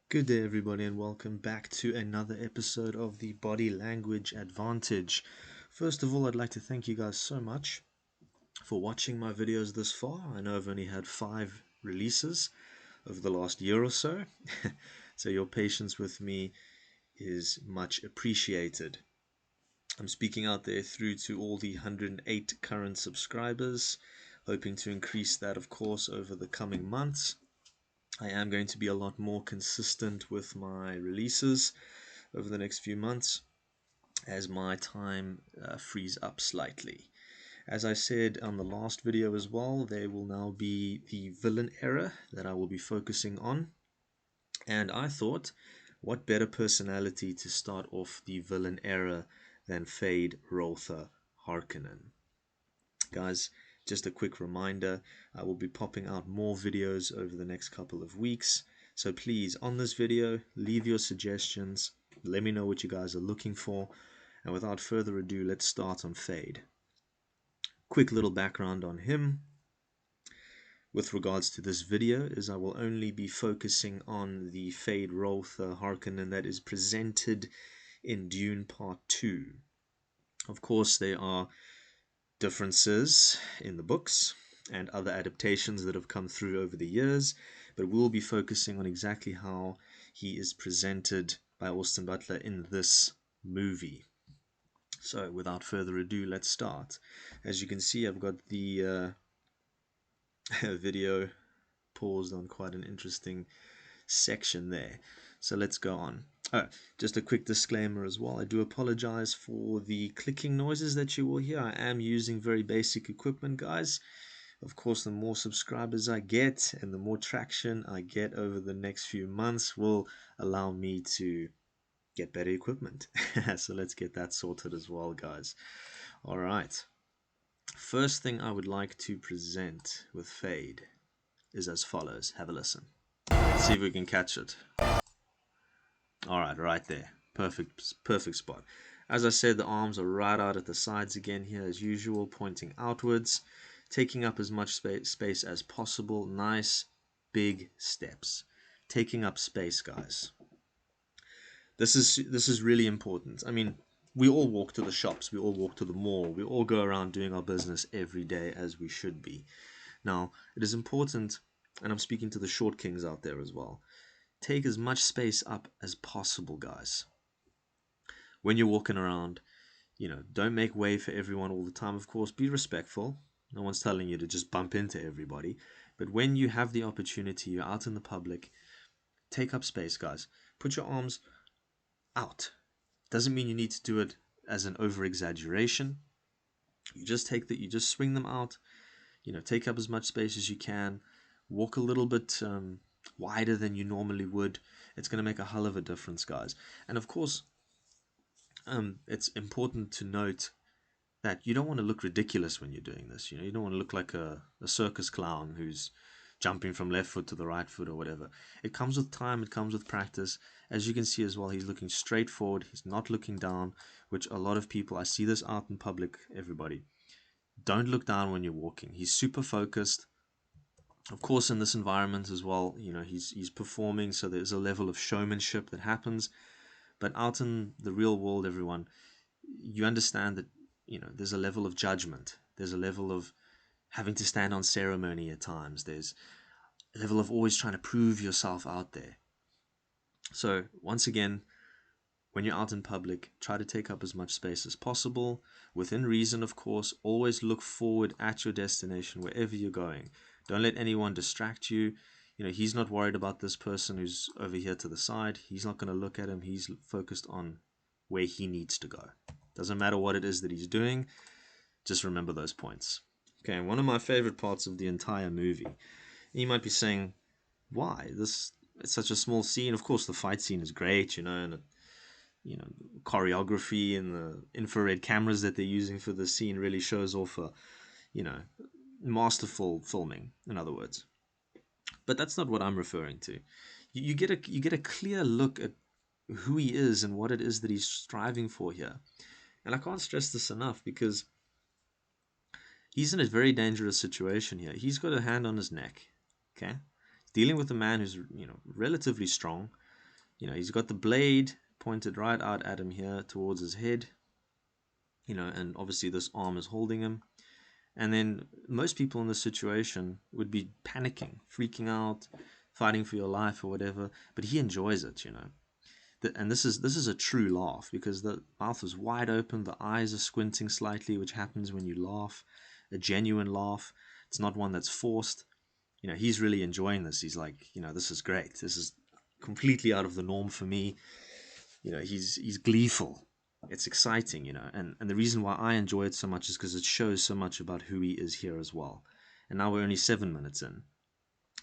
Good day, everybody, and welcome back to another episode of the Body Language Advantage. First of all, I'd like to thank you guys so much for watching my videos this far. I know I've only had 5 releases over the last year or so, so your patience with me is much appreciated. I'm speaking out there through to all the 108 current subscribers, hoping to increase that, of course, over the coming months. I am going to be a lot more consistent with my releases over the next few months as my time frees up slightly. As I said on the last video as well, there will now be the villain era that I will be focusing on. And I thought, what better personality to start off the villain era than Feyd-Rautha Harkonnen? Guys, just a quick reminder, I will be popping out more videos over the next couple of weeks. So please, on this video, leave your suggestions. Let me know what you guys are looking for. And without further ado, let's start on Feyd. Quick little background on him with regards to this video is I will only be focusing on the Feyd-Rautha Harkonnen that is presented in Dune Part 2. Of course, there are differences in the books and other adaptations that have come through over the years, but we'll be focusing on exactly how he is presented by Austin Butler in this movie. So without further ado, let's start. As you can see, I've got the video paused on quite an interesting section there. So let's go on. Oh, just a quick disclaimer as well. I do apologize for the clicking noises that you will hear. I am using very basic equipment, guys. Of course, the more subscribers I get and the more traction I get over the next few months will allow me to get better equipment. So let's get that sorted as well, guys. All right. First thing I would like to present with Feyd is as follows. Have a listen. Let's see if we can catch it. All right, right there. Perfect spot. As I said, the arms are right out at the sides again here as usual, pointing outwards, taking up as much space as possible. Nice big steps. Taking up space, guys. This is really important. I mean, we all walk to the shops, we all walk to the mall, we all go around doing our business every day as we should be. Now, it is important, and I'm speaking to the short kings out there as well, take as much space up as possible, guys. When you're walking around, don't make way for everyone all the time. Of course, be respectful. No one's telling you to just bump into everybody. But when you have the opportunity, you're out in the public, take up space, guys. Put your arms out. Doesn't mean you need to do it as an over exaggeration. You just swing them out. Take up as much space as you can. Walk a little bit wider than you normally would. It's going to make a hell of a difference, guys. And of course, it's important to note that you don't want to look ridiculous when you're doing this. You don't want to look like a circus clown who's jumping from left foot to the right foot or whatever. It comes with time, it comes with practice. As you can see as well, he's looking straight forward, he's not looking down, which a lot of people, I see this out in public, everybody. Don't look down when you're walking. He's super focused. Of course, in this environment as well, he's performing, so there's a level of showmanship that happens. But out in the real world, everyone, you understand that there's a level of judgment. There's a level of having to stand on ceremony at times. There's a level of always trying to prove yourself out there. So once again, when you're out in public, try to take up as much space as possible. Within reason, of course, always look forward at your destination wherever you're going. Don't let anyone distract you. He's not worried about this person who's over here to the side. He's not going to look at him. He's focused on where he needs to go. Doesn't matter what it is that he's doing. Just remember those points. Okay, one of my favorite parts of the entire movie. You might be saying, why? It's such a small scene. Of course, the fight scene is great, and choreography and the infrared cameras that they're using for the scene really shows off a, masterful filming, in other words. But that's not what I'm referring to. You get a clear look at who he is and what it is that he's striving for here. And I can't stress this enough because he's in a very dangerous situation here. He's got a hand on his neck, okay? Dealing with a man who's, relatively strong, He's got the blade pointed right out at him here towards his head, and obviously this arm is holding him. And then most people in this situation would be panicking, freaking out, fighting for your life or whatever, but he enjoys it. And this is a true laugh, because the mouth is wide open, the eyes are squinting slightly, which happens when you laugh, a genuine laugh. It's not one that's forced. He's really enjoying this. He's like, this is great. This is completely out of the norm for me. He's gleeful. It's exciting, and the reason why I enjoy it so much is because it shows so much about who he is here as well. And now we're only 7 minutes in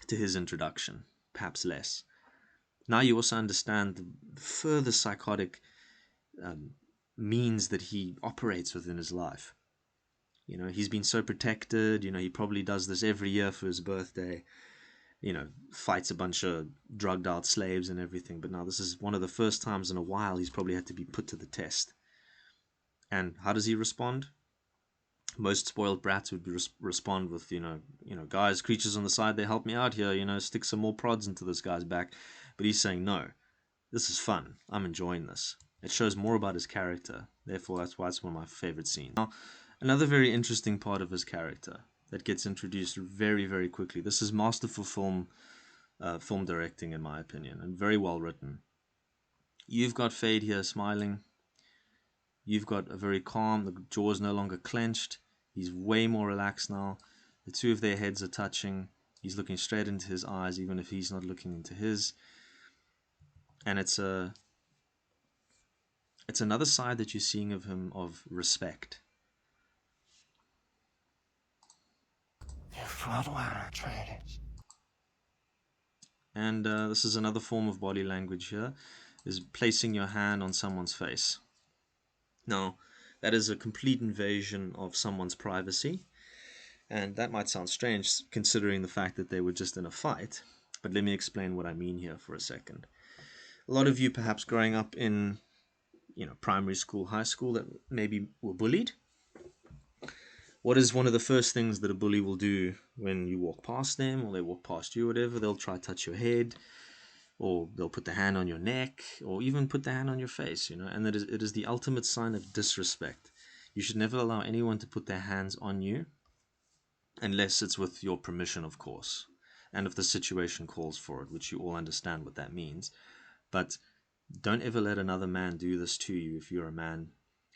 to his introduction, perhaps less. Now you also understand the further psychotic means that he operates within his life. He's been so protected. He probably does this every year for his birthday. Fights a bunch of drugged out slaves and everything. But now this is one of the first times in a while he's probably had to be put to the test. And how does he respond? Most spoiled brats would respond with, guys, creatures on the side, they help me out here, stick some more prods into this guy's back. But he's saying, no, this is fun. I'm enjoying this. It shows more about his character. Therefore, that's why it's one of my favorite scenes. Now, another very interesting part of his character that gets introduced very, very quickly. This is masterful film directing, in my opinion, and very well written. You've got Feyd here smiling. You've got a very calm, the jaw's no longer clenched. He's way more relaxed now. The two of their heads are touching. He's looking straight into his eyes, even if he's not looking into his. And it's another side that you're seeing of him, of respect. And this is another form of body language here, is placing your hand on someone's face. Now, that is a complete invasion of someone's privacy, and that might sound strange considering the fact that they were just in a fight, but let me explain what I mean here for a second. A lot of you perhaps growing up in primary school, high school, that maybe were bullied. What is one of the first things that a bully will do when you walk past them, or they walk past you, or whatever? They'll try to touch your head, or they'll put their hand on your neck, or even put their hand on your face, and it is the ultimate sign of disrespect. You should never allow anyone to put their hands on you, unless it's with your permission, of course, and if the situation calls for it, which you all understand what that means. But don't ever let another man do this to you if you're a man,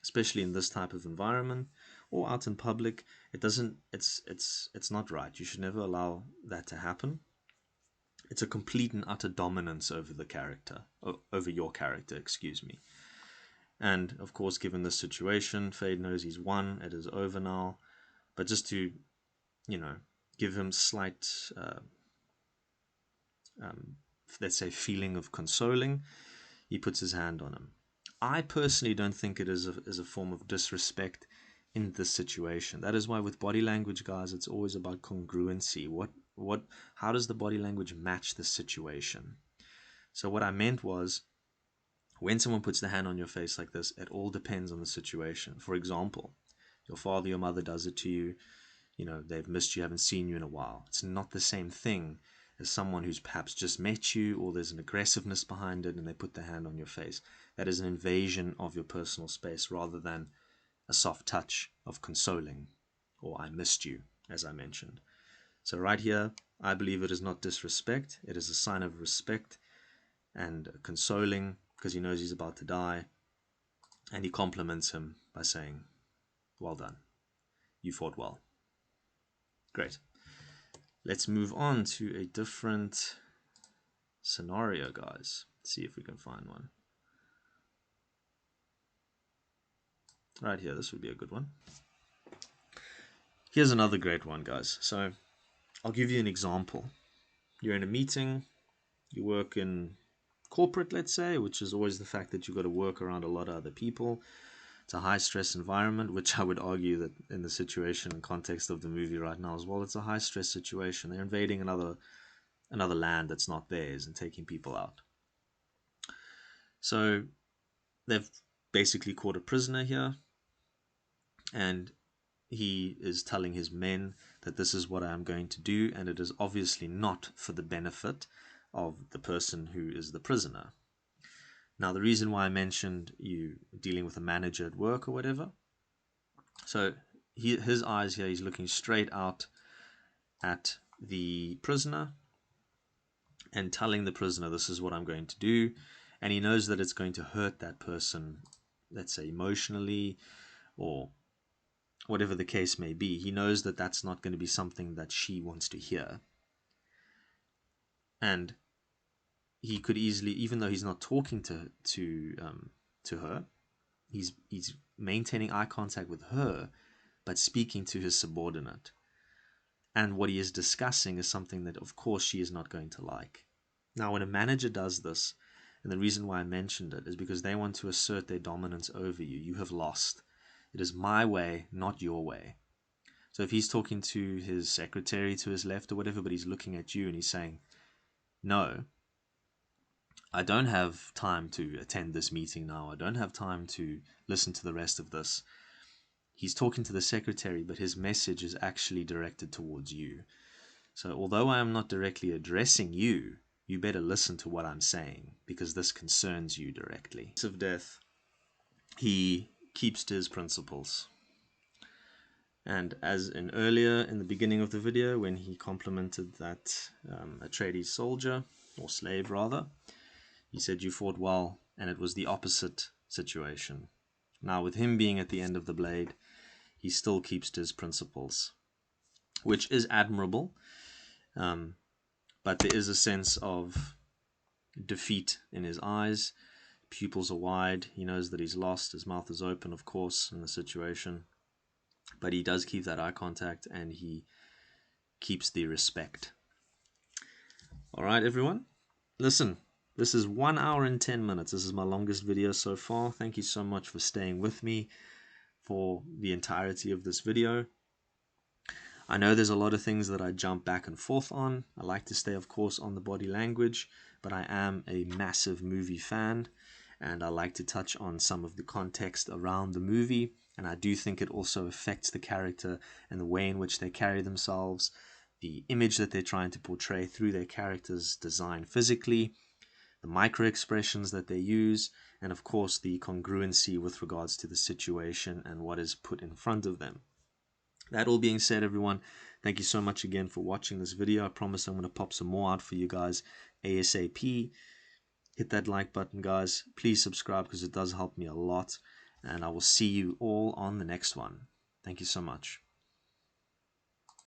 especially in this type of environment or out in public. It's not right. You should never allow that to happen. It's a complete and utter dominance over the character, over your character, excuse me. And of course, given this situation, Feyd knows he's won. It is over now. But just to, give him slight, let's say, feeling of consoling, he puts his hand on him. I personally don't think it is a form of disrespect in this situation. That is why with body language, guys, it's always about congruency. How does the body language match the situation? So what I meant was, when someone puts their hand on your face like this, it all depends on the situation. For example, your father, your mother does it to you. They've missed you, haven't seen you in a while. It's not the same thing as someone who's perhaps just met you, or there's an aggressiveness behind it and they put their hand on your face. That is an invasion of your personal space rather than a soft touch of consoling, or I missed you, as I mentioned. So right here, I believe it is not disrespect. It is a sign of respect and consoling, because he knows he's about to die. And he compliments him by saying, well done. You fought well. Great. Let's move on to a different scenario, guys. Let's see if we can find one. Right here, this would be a good one. Here's another great one, guys. So I'll give you an example. You're in a meeting, you work in corporate, let's say, which is always the fact that you've got to work around a lot of other people. It's a high stress environment, which I would argue that in the situation and context of the movie right now as well, it's a high stress situation. They're invading another land that's not theirs and taking people out. So they've basically caught a prisoner here, and he is telling his men that this is what I am going to do, and it is obviously not for the benefit of the person who is the prisoner. Now, the reason why I mentioned you dealing with a manager at work or whatever, so his eyes here, he's looking straight out at the prisoner and telling the prisoner, this is what I'm going to do. And he knows that it's going to hurt that person, let's say emotionally or whatever the case may be. He knows that that's not going to be something that she wants to hear. And he could easily, even though he's not talking to her, he's maintaining eye contact with her, but speaking to his subordinate. And what he is discussing is something that, of course, she is not going to like. Now, when a manager does this, and the reason why I mentioned it is because they want to assert their dominance over you. You have lost. It is my way, not your way. So if he's talking to his secretary to his left or whatever, but he's looking at you and he's saying, no, I don't have time to attend this meeting now. I don't have time to listen to the rest of this. He's talking to the secretary, but his message is actually directed towards you. So although I am not directly addressing you, you better listen to what I'm saying, because this concerns you directly. Of death, he keeps to his principles. And as in earlier, in the beginning of the video, when he complimented that Atreides soldier, or slave rather, he said you fought well, and it was the opposite situation. Now with him being at the end of the blade, he still keeps to his principles, which is admirable. But there is a sense of defeat in his eyes. Pupils are wide. He knows that he's lost. His mouth is open, of course, in the situation. But he does keep that eye contact, and he keeps the respect. All right, everyone. Listen, this is 1 hour and 10 minutes. This is my longest video so far. Thank you so much for staying with me for the entirety of this video. I know there's a lot of things that I jump back and forth on. I like to stay, of course, on the body language, but I am a massive movie fan, and I like to touch on some of the context around the movie, and I do think it also affects the character and the way in which they carry themselves, the image that they're trying to portray through their character's design physically, the micro expressions that they use, and of course the congruency with regards to the situation and what is put in front of them. That all being said, everyone, thank you so much again for watching this video. I promise I'm going to pop some more out for you guys ASAP. Hit that like button, guys. Please subscribe because it does help me a lot. And I will see you all on the next one. Thank you so much.